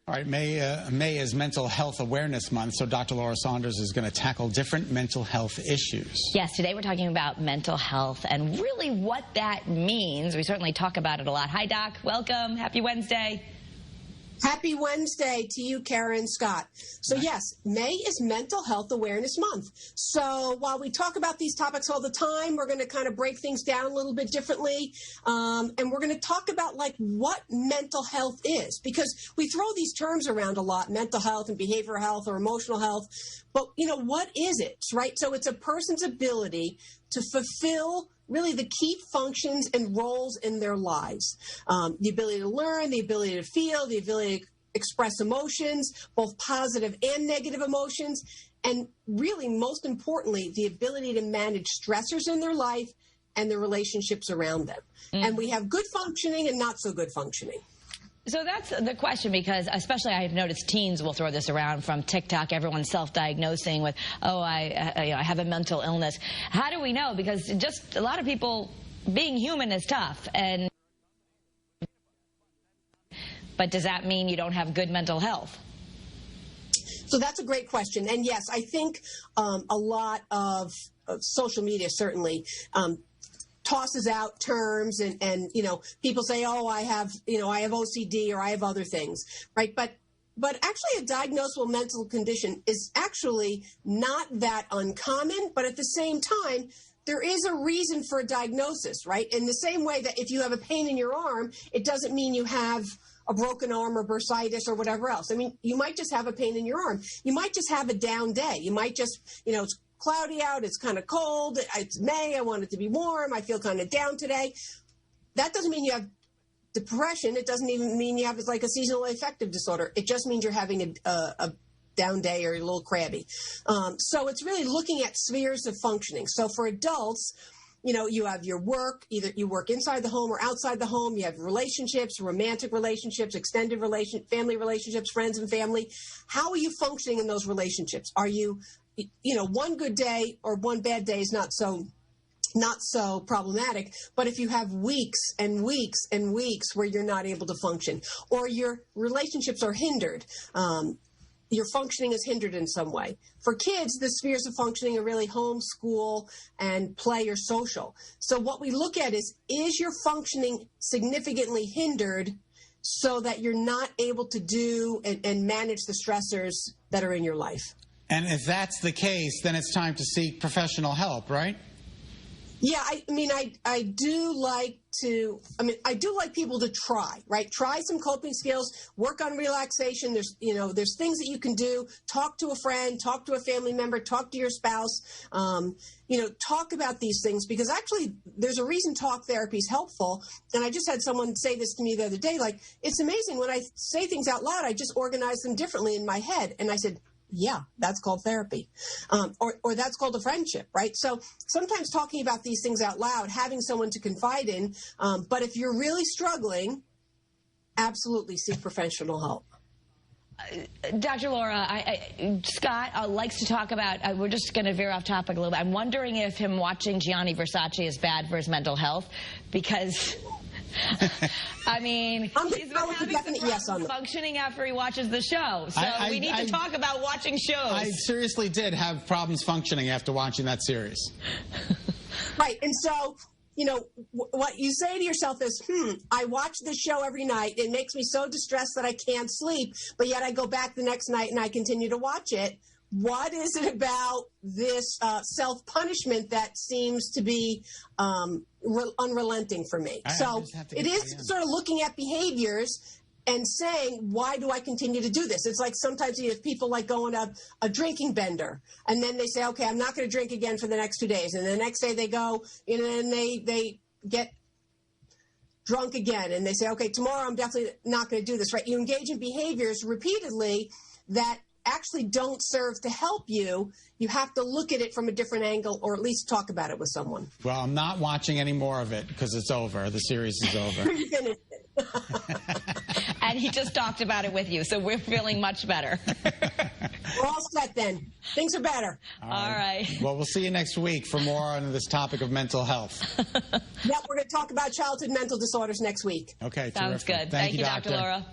All right, May is Mental Health Awareness Month, so Dr. Laura Saunders is going to tackle different mental health issues. Yes, today we're talking about mental health and really what that means. We certainly talk about it a lot. Hi, Doc. Welcome. Happy Wednesday. Happy Wednesday to you, Karen Scott. So yes, May is Mental Health Awareness Month. So while we talk about these topics all the time, we're going to kind of break things down a little bit differently. And we're going to talk about like what mental health is, because we throw these terms around a lot, mental health and behavioral health or emotional health. But, you know, what is it, right? So it's a person's ability to fulfill really the key functions and roles in their lives. The ability to learn, the ability to feel, the ability to express emotions, both positive and negative emotions, and really, most importantly, the ability to manage stressors in their life and the relationships around them. And we have good functioning and not so good functioning. So that's the question, because especially I've noticed teens will throw this around from TikTok. Everyone's self-diagnosing with, oh, I have a mental illness. How do we know? Because just a lot of people, being human is tough. But does that mean you don't have good mental health? So that's a great question. And yes, I think a lot of social media certainly tosses out terms and you know, people say, oh, I have OCD or I have other things, right? But actually a diagnosable mental condition is actually not that uncommon, but at the same time, there is a reason for a diagnosis, right? In the same way that if you have a pain in your arm, it doesn't mean you have a broken arm or bursitis or whatever else. I mean, you might just have a pain in your arm. You might just have a down day. You might just, you know, it's cloudy out, it's kind of cold, it's May, I want it to be warm, I feel kind of down today. That doesn't mean you have depression. It doesn't even mean you have like a seasonal affective disorder. It just means you're having a down day or a little crabby. So it's really looking at spheres of functioning. So for adults, you know, you have your work, either you work inside the home or outside the home. You have relationships, romantic relationships, extended family relationships, friends and family. How are you functioning in those relationships? Are you, you know, one good day or one bad day is not so problematic, but if you have weeks and weeks and weeks where you're not able to function, or your relationships are hindered, your functioning is hindered in some way. For kids, the spheres of functioning are really home, school, and play or social. So what we look at is your functioning significantly hindered so that you're not able to do and manage the stressors that are in your life? And if that's the case, then it's time to seek professional help, right? Yeah, I do like people to try, right? Try some coping skills, work on relaxation. There's things that you can do. Talk to a friend, talk to a family member, talk to your spouse, talk about these things, because actually there's a reason talk therapy is helpful. And I just had someone say this to me the other day, like, it's amazing when I say things out loud, I just organize them differently in my head. And I said, yeah, that's called therapy, or that's called a friendship, right? So sometimes talking about these things out loud, having someone to confide in, but if you're really struggling, absolutely seek professional help. Dr. Laura, Scott likes to talk about, we're just going to veer off topic a little bit. I'm wondering if him watching Gianni Versace is bad for his mental health, because... I mean, he's been having some functioning after he watches the show. So we need to talk about watching shows. I seriously did have problems functioning after watching that series. Right. And so, you know, what you say to yourself is, I watch this show every night. It makes me so distressed that I can't sleep, but yet I go back the next night and I continue to watch it. What is it about this self-punishment that seems to be unrelenting for me? So it is sort of looking at behaviors and saying, why do I continue to do this? It's like sometimes you have people like going to a drinking bender, and then they say, okay, I'm not going to drink again for the next 2 days. And the next day they go, and then they get drunk again. And they say, okay, tomorrow I'm definitely not going to do this, right? You engage in behaviors repeatedly that actually don't serve to help you. You have to look at it from a different angle, or at least talk about it with someone. Well, I'm not watching any more of it because it's over. The series is over. You finished it. And he just talked about it with you, so we're feeling much better. We're all set then. Things are better. All right. Well, we'll see you next week for more on this topic of mental health. Yep, we're going to talk about childhood mental disorders next week. Okay, sounds terrific. good. Thank you, Dr. Laura.